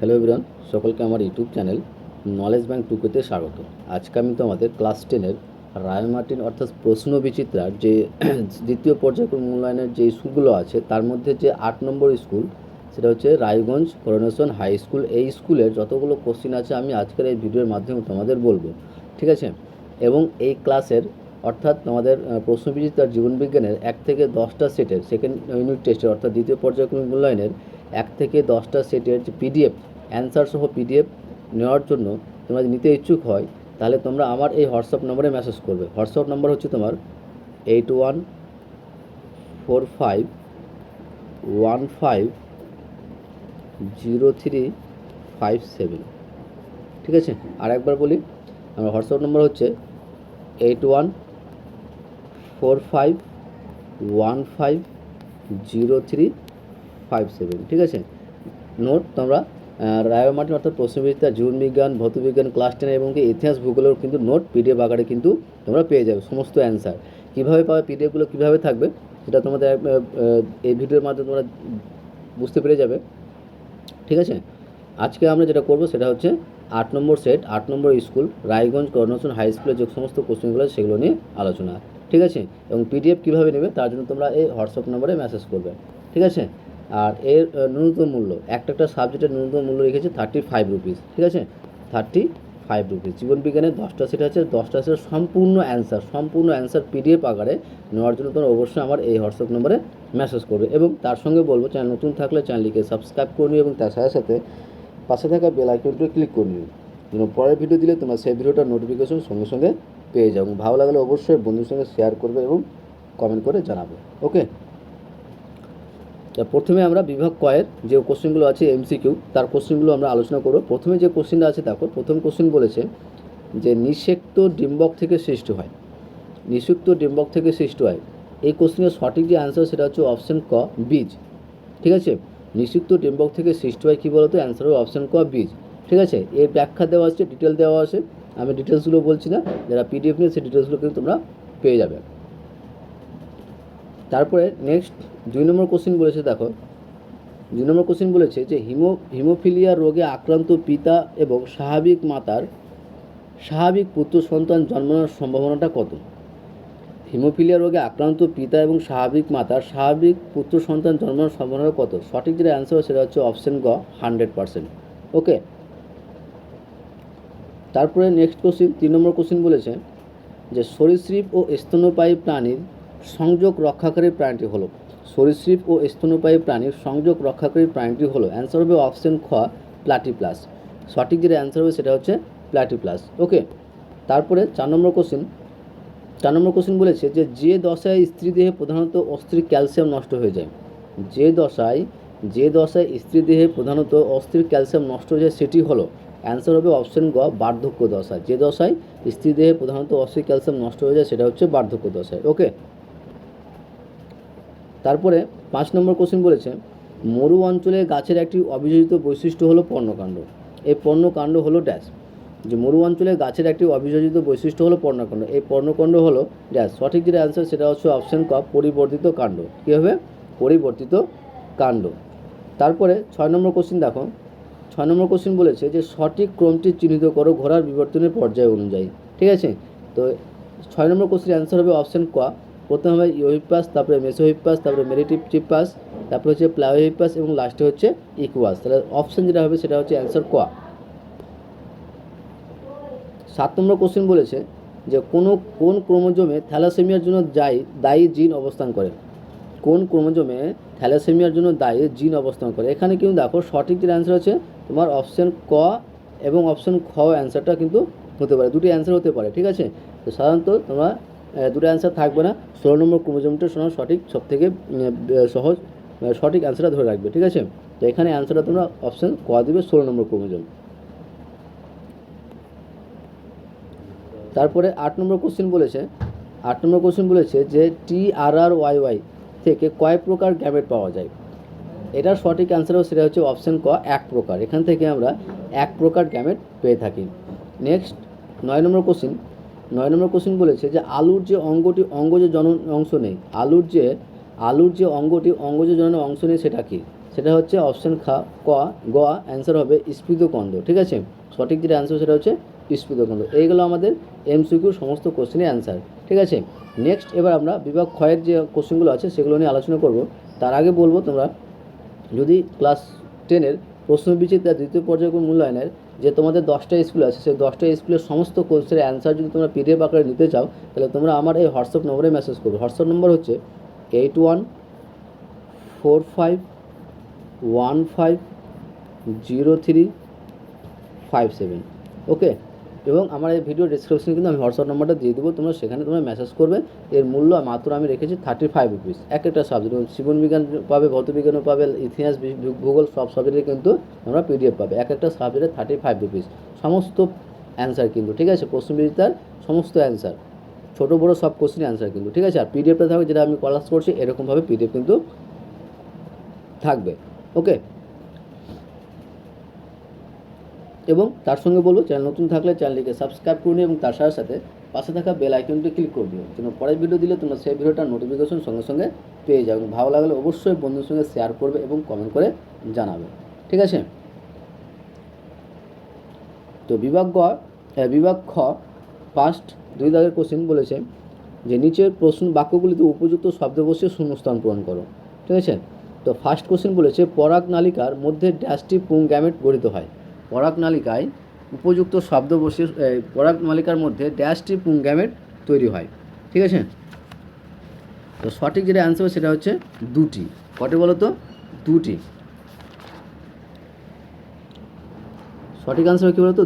Hello everyone, সকলকে আমার YouTube channel knowledge bank টুকুতে স্বাগত। আজকে আমি তোমাদের ক্লাস 10-এর রায় মার্টিন অর্থাৎ প্রশ্ন বিচিত্রার যে দ্বিতীয় পর্যায়ক্রম মূল্যায়নের যে স্কুলগুলো আছে তার মধ্যে যে 8 নম্বর স্কুল সেটা হচ্ছে রায়গঞ্জ করোনেশন হাই স্কুল। এই স্কুলের যতগুলো কোশ্চিন আছে আমি আজকের এই ভিডিওর মাধ্যমে তোমাদের বলবো, ঠিক আছে? এবং এই ক্লাসের অর্থাৎ তোমাদের প্রশ্ন বিচিত্রার জীবনবিজ্ঞানের 1 থেকে 10টা সেটের সেকেন্ড ইউনিট টেস্টের অর্থাৎ দ্বিতীয় পর্যায়ক্রমিক মূল্যায়নের 1 থেকে 10টা সেটের যে পিডিএফ অ্যান্সার সহ পিডিএফ নেওয়ার জন্য তোমরা যদি নিতে ইচ্ছুক হয় তাহলে তোমরা আমার এই হোয়াটসঅ্যাপ নম্বরে মেসেজ করবে। হোয়াটসঅ্যাপ নম্বর হচ্ছে তোমার 8145150357, ঠিক আছে? আর একবার বলি, আমার হোয়াটসঅ্যাপ নম্বর হচ্ছে 8145150357, ঠিক আছে? নোট তোমরা রায় মার্টিন অর্থাৎ প্রশ্নবিচিত্রা, জীবনবিজ্ঞান, ভৌতবিজ্ঞান ক্লাস 10 এবং ইতিহাস ভূগোলের কিন্তু নোট পিডিএফ আকারে কিন্তু তোমরা পেয়ে যাবে। সমস্ত অ্যান্সার কীভাবে পাবে, পিডিএফগুলো কীভাবে থাকবে সেটা তোমাদের এই ভিডিওর মাধ্যমে তোমরা বুঝতে পেরে যাবে, ঠিক আছে? আজকে আমরা যেটা করব সেটা হচ্ছে 8 নম্বর সেট 8 নম্বর স্কুল রায়গঞ্জ করোনেশন হাই স্কুলের যে সমস্ত কোশ্চেনগুলো সেগুলো নিয়ে আলোচনা, ঠিক আছে? এবং পিডিএফ কীভাবে নেবে তার জন্য তোমরা এই হোয়াটসঅ্যাপ নম্বরে মেসেজ করবে, ঠিক আছে? আর এর ন্যূনতম মূল্য একটা সাবজেক্টের ন্যূনতম মূল্য রেখেছে 35 রুপিস, ঠিক আছে? 35 রুপিস। জীবনবিজ্ঞানের 10টা সেট আছে, 10টা সেট সম্পূর্ণ অ্যান্সার পিডিএফ আকারে নেওয়ার জন্য তোমরা অবশ্যই আমার এই হোয়াটসঅ্যাপ নম্বরে মেসেজ করবে। এবং তার সঙ্গে বলবো, চ্যানেল নতুন থাকলে চ্যানেলটিকে সাবস্ক্রাইব করে নিও এবং তার সাথে সাথে পাশে থাকা বেল আইকনটি ক্লিক করে নিও, যেন পরের ভিডিও দিলে তোমরা সেই ভিডিওটার নোটিফিকেশন সঙ্গে সঙ্গে পেয়ে যাও। এবং ভালো লাগলে অবশ্যই বন্ধুর সঙ্গে শেয়ার করবে এবং কমেন্ট করে জানাবে, ওকে? প্রথমে আমরা বিভাগ কয়ের যে কোশ্চেনগুলো আছে এমসিকিউ তার কোশ্চেনগুলো আমরা আলোচনা করব। প্রথমে যে কোশ্চেনটা আছে দেখো, প্রথম কোশ্চেন বলেছে যে নিষেক্ত ডিম্বক থেকে সৃষ্টি হয়, নিষিক্ত ডিম্বক থেকে সৃষ্টি হয়। এই কোশ্চেনের সঠিক যে অ্যান্সার সেটা হচ্ছে অপশন ক, বীজ, ঠিক আছে? নিষিক্ত ডিম্বক থেকে সৃষ্টি হয় কী বলতো? অ্যান্সার হবে অপশন ক, বীজ, ঠিক আছে? এর ব্যাখ্যা দেওয়া আছে, ডিটেল দেওয়া আছে, আমি ডিটেলসগুলো বলছি না, যারা পিডিএফ নিয়ে সেই ডিটেলসগুলো কিন্তু তোমরা পেয়ে যাবে। তারপরে নেক্সট 2 নম্বর কোশ্চেন বলেছে, দেখো 2 নম্বর কোশ্চেন বলেছে যে হিমোফিলিয়া রোগে আক্রান্ত পিতা এবং স্বাভাবিক মাতার স্বাভাবিক পুত্র সন্তান জন্মানোর সম্ভাবনাটা কত? হিমোফিলিয়া রোগে আক্রান্ত পিতা এবং স্বাভাবিক মাতার স্বাভাবিক পুত্র সন্তান জন্মানোর সম্ভাবনা কত? সঠিক যেটা অ্যান্সার সেটা হচ্ছে অপশন গ, 100%, ওকে? তারপরে নেক্সট কোশ্চেন 3 নম্বর কোশ্চেন বলেছে যে সরীসৃপ ও স্তন্যপায়ী প্রাণীর সংযোগ রক্ষাকারী প্রাণীটি হলো, সরীসৃপ ও স্তন্যপায়ী প্রাণীর সংযোগ রক্ষাকারী প্রাণীটি হলো, অ্যান্সার হবে অপশন খ, প্লাটিপ্লাস। সঠিক যেটা অ্যান্সার হবে সেটা হচ্ছে প্লাটিপ্লাস, ওকে? তারপরে 4 নম্বর কোশ্চেন বলেছে যে দশায় স্ত্রী দেহে প্রধানত অস্থির ক্যালসিয়াম নষ্ট হয়ে যায়, যে দশায় স্ত্রী দেহে প্রধানত অস্থির ক্যালসিয়াম নষ্ট হয়ে যায় সেটি হলো, অ্যান্সার হবে অপশন গ, বার্ধক্য দশায়। যে দশায় স্ত্রী দেহে প্রধানত অস্থির ক্যালসিয়াম নষ্ট হয়ে যায় সেটা হচ্ছে বার্ধক্য দশায়, ওকে? তারপরে 5 নম্বর কোশ্চেন বলেছে মরু অঞ্চলে গাছের একটি অভিযোজিত বৈশিষ্ট্য হলো পর্ণকাণ্ড। এই পর্ণকাণ্ড হলো ড্যাশ। যে মরু অঞ্চলে গাছের একটি অভিযোজিত বৈশিষ্ট্য হলো পর্ণকাণ্ড, এই পর্ণকাণ্ড হলো ড্যাশ। সঠিক যেটা অ্যান্সার সেটা হচ্ছে অপশন ক, পরিবর্তিত কাণ্ড। কী হবে? পরিবর্তিত কাণ্ড। তারপরে 6 নম্বর কোশ্চেন দেখো, 6 নম্বর কোশ্চেন বলেছে যে সঠিক ক্রমটি চিহ্নিত করো ঘোড়ার বিবর্তনের পর্যায় অনুযায়ী, ঠিক আছে? তো 6 নম্বর কোশ্চেনের অ্যান্সার হবে অপশন ক, প্রথমে হবে ইওহিপাস, তারপরে মেসোহিপাস, তারপরে মেরিটিপাস, তারপরে হচ্ছে প্লায়োহিপাস এবং লাস্টে হচ্ছে ইকুয়াস। তাহলে অপশন যেটা হবে সেটা হচ্ছে অ্যান্সার ক। 7 নম্বর কোশ্চেন বলেছে যে কোন ক্রোমোজোমে থ্যালাসেমিয়ার জন্য দায়ী জিন অবস্থান করে, কোন ক্রোমোজোমে থ্যালাসেমিয়ার জন্য দায়ী জিন অবস্থান করে? এখানে কিন্তু দেখো সঠিক যে অ্যান্সার হচ্ছে তোমার অপশন ক এবং অপশন খ অ্যান্সারটা কিন্তু হতে পারে, দুটি অ্যান্সার হতে পারে, ঠিক আছে? তো সাধারণত তোমরা দুটো অ্যান্সার থাকবে না, 16 নম্বর ক্রোমোজোমটা সঠিক, সবথেকে সহজ সঠিক অ্যান্সারটা ধরে রাখবে, ঠিক আছে? তো এখানে অ্যান্সারটা তোমরা অপশন ক দেবে, 16 নম্বর ক্রোমোজোম। তারপরে 8 নম্বর কোশ্চেন বলেছে যে TRRYY থেকে কয় প্রকার গ্যামেট পাওয়া যায়? এটার সঠিক অ্যান্সার সেটা হচ্ছে অপশন ক, 1 প্রকার। এখান থেকে আমরা 1 প্রকার গ্যামেট পেয়ে থাকি। নেক্সট 9 নম্বর কোশ্চেন বলেছে যে আলুর যে অঙ্গটি অঙ্গজ জনন অংশ নেই, আলুর যে অঙ্গটি অঙ্গজ জননের অংশ নেই সেটা কি? সেটা হচ্ছে অপশান ক অ্যান্সার হবে স্ফীতকন্দ। ঠিক আছে, সঠিক যেটা অ্যান্সার সেটা হচ্ছে স্ফীতকন্দ। এইগুলো আমাদের এমসিকিউ সমস্ত কোশ্চেনের অ্যান্সার। ঠিক আছে, নেক্সট এবার আমরা বিভাগ ক্ষয়ের যে কোশ্চেনগুলো আছে সেগুলো নিয়ে আলোচনা করব। তার আগে বলবো, তোমরা যদি ক্লাস 10-এর প্রশ্নবিচিত্রা দ্বিতীয় পর্যায়ে মূল্যায়নের যে তোমাদের 10টা স্কুল আছে, সেই 10টা স্কুলের সমস্ত কোশ্চেনের অ্যান্সার যদি তোমরা পিডিএফ আকারে নিতে চাও, তাহলে তোমরা আমার এই হোয়াটসঅ্যাপ নম্বরে মেসেজ করবে। হোয়াটসঅ্যাপ নম্বর হচ্ছে 8145150357। ওকে, এবং আমার এই ভিডিও ডিসক্রিপশনে কিন্তু আমি হোয়াটসঅ্যাপ নাম্বারটা দিয়ে দেবো, তোমরা সেখানে তোমরা মেসেজ করবে। এর মূল্য মাত্র আমি রেখেছি 35 রুপিস। এক একটা সাবজেক্ট, জীবনবিজ্ঞান পাবে, ভৌতবিজ্ঞানও পাবে, ইতিহাস, ভূগোল, সব সাবজেক্টে কিন্তু তোমরা পিডিএফ পাবে। এক একটা সাবজেক্টে 35 রুপিস, সমস্ত অ্যান্সার কিন্তু। ঠিক আছে, প্রশ্নবিচিত্রার সমস্ত অ্যান্সার, ছোটো বড়ো সব কোশ্চেনের অ্যান্সার কিন্তু। ঠিক আছে, আর পিডিএফটা থাকবে যেটা আমি ক্লাস করছি এরকমভাবে পিডিএফ কিন্তু থাকবে। ওকে, এবং তার সঙ্গে বলবো, চ্যানেল নতুন থাকলে চ্যানেলটিকে সাবস্ক্রাইব করুন এবং তার সাথে সাথে পাশে থাকা বেল আইকনটি ক্লিক করে দিও, যেন পরের ভিডিও দিলে তোমরা সেই ভিডিওটার নোটিফিকেশন সঙ্গে সঙ্গে পেয়ে যাও। ভালো লাগলে অবশ্যই বন্ধুর সঙ্গে শেয়ার করবে এবং কমেন্ট করে জানাবে। ঠিক আছে, তো বিভাগ খ ফার্স্ট 2 দাগের কোশ্চেন বলেছে যে নিচের প্রশ্ন বাক্যগুলিতে উপযুক্ত শব্দ বসিয়ে শূন্যস্থান পূরণ করো। ঠিক আছে, তো ফার্স্ট কোশ্চেন বলেছে পরাগ নালিকার মধ্যে ড্যাশটি পুংগ্যামেট গঠিত হয়। পরাগ নালিকায় উপযুক্ত শব্দ বসিয়ে পরাগ নালিকার মধ্যে ড্যাশটি পুংগ্যামেট তৈরি হয়। ঠিক আছে, তো সঠিক যেটা অ্যান্সার সেটা হচ্ছে 2টি। কটে বলো তো? 2টি। সঠিক অ্যান্সার কী বলো তো?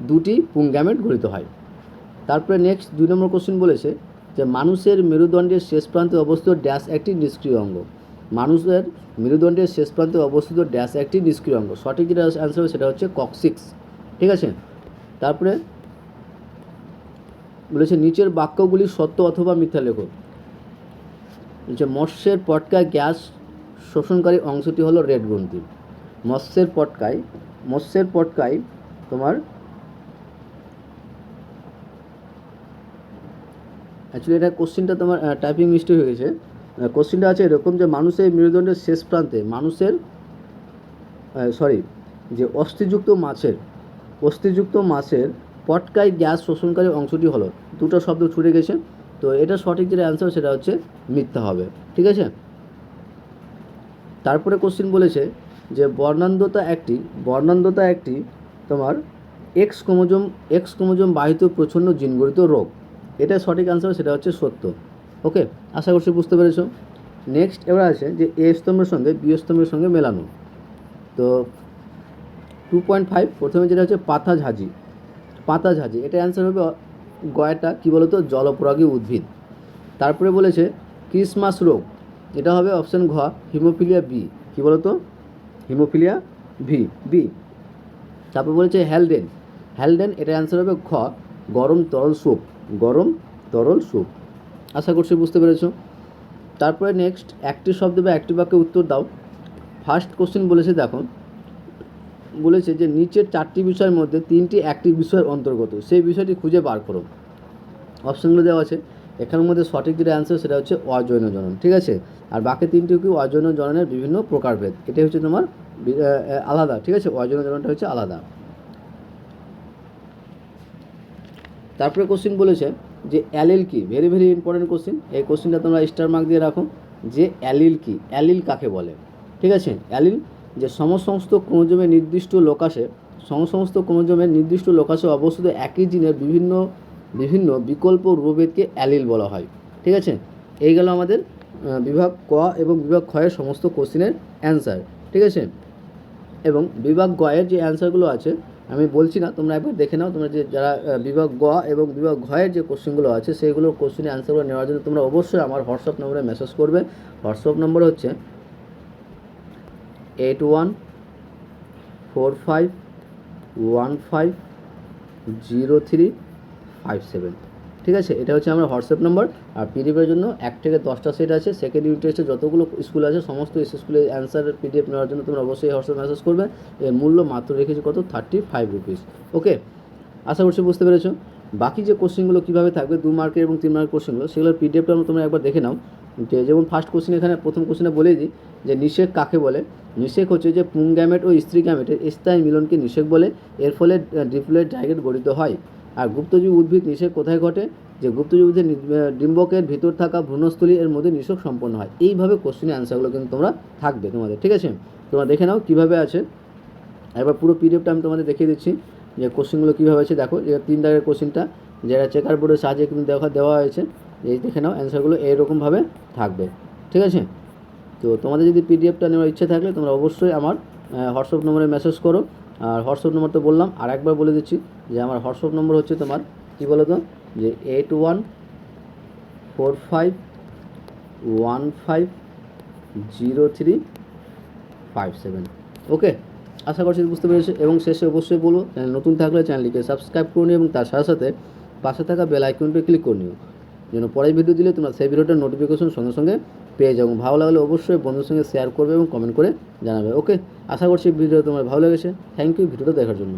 2টি পুংগ্যামেট গঠিত হয়। তারপরে নেক্সট 2 নম্বর কোশ্চেন বলেছে যে মানুষের মেরুদণ্ডের শেষ প্রান্তে অবস্থিত ড্যাশ একটি নিষ্ক্রিয় অঙ্গ। মানুষের মেরুদণ্ডের শেষ প্রান্তে অবস্থিত ড্যাশ একটি নিষ্ক্রিয় অঙ্গ। সঠিক যেটা অ্যান্সার হবে সেটা হচ্ছে কক্সিক্স। ঠিক আছে, তারপরে বলেছে নিচের বাক্যগুলি সত্য অথবা মিথ্যা লেখো। বলছে মৎস্যের পটকায় গ্যাস শোষণকারী অংশটি হলো রেড গ্রন্থি। মৎস্যের পটকায় তোমার অ্যাকচুয়ালি এটা কোশ্চেনটা তোমার টাইপিং মিস্টেক হয়ে গেছে। কোশ্চেনটা আছে এরকম যে মানুষের মেরুদণ্ডের শেষ প্রান্তে যে অস্থিযুক্ত মাছের পটকায় গ্যাস শোষণকারী অংশটি হলো, দুটো শব্দ ছুটে গেছে, তো এটা সঠিক যেটা অ্যান্সার সেটা হচ্ছে মিথ্যা হবে। ঠিক আছে, তারপরে কোশ্চেন বলেছে যে বর্ণান্ধতা একটি তোমার এক্স ক্রোমোজোম বাহিত প্রচ্ছন্ন জিনগঠিত রোগ। এটা সঠিক অ্যান্সার সেটা হচ্ছে সত্য। ওকে, আশা করছি বুঝতে পেরেছো। নেক্সট এবার আছে যে এ স্তম্ভের সঙ্গে বি স্তম্ভের সঙ্গে মেলানো। তো 2.5 প্রথমে যেটা হচ্ছে পাতা ঝাঁঝি, এটা অ্যান্সার হবে গয়টা কী বলো তো? জলপরাগী উদ্ভিদ। তারপরে বলেছে ক্রিসমাস রোগ, এটা হবে অপশান ঘ হিমোফিলিয়া বি। কী বলো তো? Hemophilia B. তারপর বলেছে হ্যালডেন, এটা অ্যান্সার হবে খ গরম তরল স্যুপ। আশা করছি বুঝতে পেরেছো। তারপরে নেক্সট একটি শব্দ বা একটি বাক্যে উত্তর দাও। ফার্স্ট কোশ্চেন বলেছে যে নিচের 4টি বিষয়ের মধ্যে 3টি একটি বিষয়ের অন্তর্গত, সেই বিষয়টি খুঁজে বার করো। অপশানগুলো দেওয়া আছে, এখানের মধ্যে সঠিক যেটা অ্যান্সার সেটা হচ্ছে অজৈন জনন। ঠিক আছে, আর বাকি 3টি কি অজৈন জননের বিভিন্ন প্রকারভেদ, এটা হচ্ছে তোমার আলাদা। ঠিক আছে, অজৈন জননটা হচ্ছে আলাদা। তারপরে কোশ্চেন বলেছে যে অ্যালিল কি, ভেরি ভেরি ইম্পর্টেন্ট কোশ্চেন। এই কোশ্চেনটা তোমরা স্টার মার্ক দিয়ে রাখো যে অ্যালিল কি, অ্যালিল কাকে বলে। ঠিক আছে, অ্যালিল যে সমস্ত ক্রোমোজোমের নির্দিষ্ট লোকাসে অবস্থিত একই জিনের বিভিন্ন বিকল্প রূপভেদকে অ্যালিল বলা হয়। ঠিক আছে, এই গেল আমাদের বিভাগ ক এবং বিভাগ ক্ষয়ের সমস্ত কোশ্চেনের অ্যান্সার। ঠিক আছে, এবং বিভাগ গয়ের যে অ্যান্সারগুলো আছে আমি বলছি না, তোমরা একবার দেখে নাও। তোমরা যে যারা বিভাগ গ এবং বিভাগ ঘয়ের যে কোশ্চেনগুলো আছে সেইগুলোর কোশ্চেনের অ্যান্সারগুলো নেওয়ার জন্য তোমরা অবশ্যই আমার হোয়াটসঅ্যাপ নম্বরে মেসেজ করবে। হোয়াটসঅ্যাপ নম্বর হচ্ছে 8145150357। ঠিক আছে, এটা হচ্ছে আমার হোয়াটসঅ্যাপ নম্বর। আর পিডিএফের জন্য 1 থেকে 10টা সেট আছে। সেকেন্ড ইউনিট টেস্টে যতগুলো স্কুল আছে সমস্ত স্কুলের অ্যান্সার পিডিএফ নেওয়ার জন্য তোমরা অবশ্যই হোয়াটসঅ্যাপ মেসেজ করবে। এর মূল্য মাত্র রেখেছি কত? 35 রুপিস। ওকে, আশা করছি বুঝতে পেরেছো। বাকি যে কোশ্চেনগুলো কীভাবে থাকবে 2 মার্কের এবং 3 মার্কের কোশ্চেনগুলো, সেগুলোর পিডিএফটা তোমরা একবার দেখে নাও। যে যেমন ফার্স্ট কোশ্চেন, এখানে প্রথম কোশ্চেনে বলেই দিই যে নিষেক কাকে বলে। নিষেক হচ্ছে যে পুং গ্যামেট ও স্ত্রী গ্যামেটের স্থায়ী মিলনকে নিষেক বলে, এর ফলে ডিপ্লয়েড জাইগোট গঠিত হয়। আর গুপ্তজীবী উদ্ভিদ নিষেক কোথায় ঘটে, যে গুপ্তজীবী উদ্ভিদের ডিম্বকের ভিতর থাকা ভ্রূণস্থলী এর মধ্যে নিষেক সম্পন্ন হয়। এইভাবে কোশ্চেনের অ্যান্সারগুলো কিন্তু তোমরা থাকবে তোমাদের, ঠিক আছে। তোমরা দেখে নাও কীভাবে আছে। একবার পুরো পিডিএফটা আমি তোমাদের দেখিয়ে দিচ্ছি যে কোশ্চেনগুলো কীভাবে আছে। দেখো যে 3 দাগের কোশ্চেনটা যেটা চেকার বোর্ডের সাহায্যে কিন্তু দেওয়া হয়েছে, এই দেখে নাও অ্যান্সারগুলো এইরকমভাবে থাকবে, ঠিক আছে। তো তোমাদের যদি পিডিএফটা নেওয়ার ইচ্ছে থাকলে তোমরা অবশ্যই আমার হোয়াটসঅ্যাপ নম্বরে মেসেজ করো। আর হোয়াটসঅ্যাপ নম্বর তো বললাম, আর একবার বলে দিচ্ছি যে আমার হোয়াটসঅ্যাপ নম্বর হচ্ছে তোমার কী বলো তো, যে 8145150357। ওকে, আশা করছি বুঝতে পেরেছো। এবং শেষে অবশ্যই বলবো, চ্যানেল নতুন থাকলে চ্যানেলটিকে সাবস্ক্রাইব করে নিও এবং তার সাথে সাথে পাশে থাকা বেল আইকনটি ক্লিক করে নিও, যেন পরের ভিডিও দিলে তোমরা সেই ভিডিওটার নোটিফিকেশন সঙ্গে সঙ্গে পেয়ে যাবো। ভালো লাগলে অবশ্যই বন্ধুর সঙ্গে শেয়ার করবে এবং কমেন্ট করে জানাবে। ওকে, আশা করছি ভিডিও তোমার ভালো লেগেছে। থ্যাংক ইউ ভিডিওটা দেখার জন্য।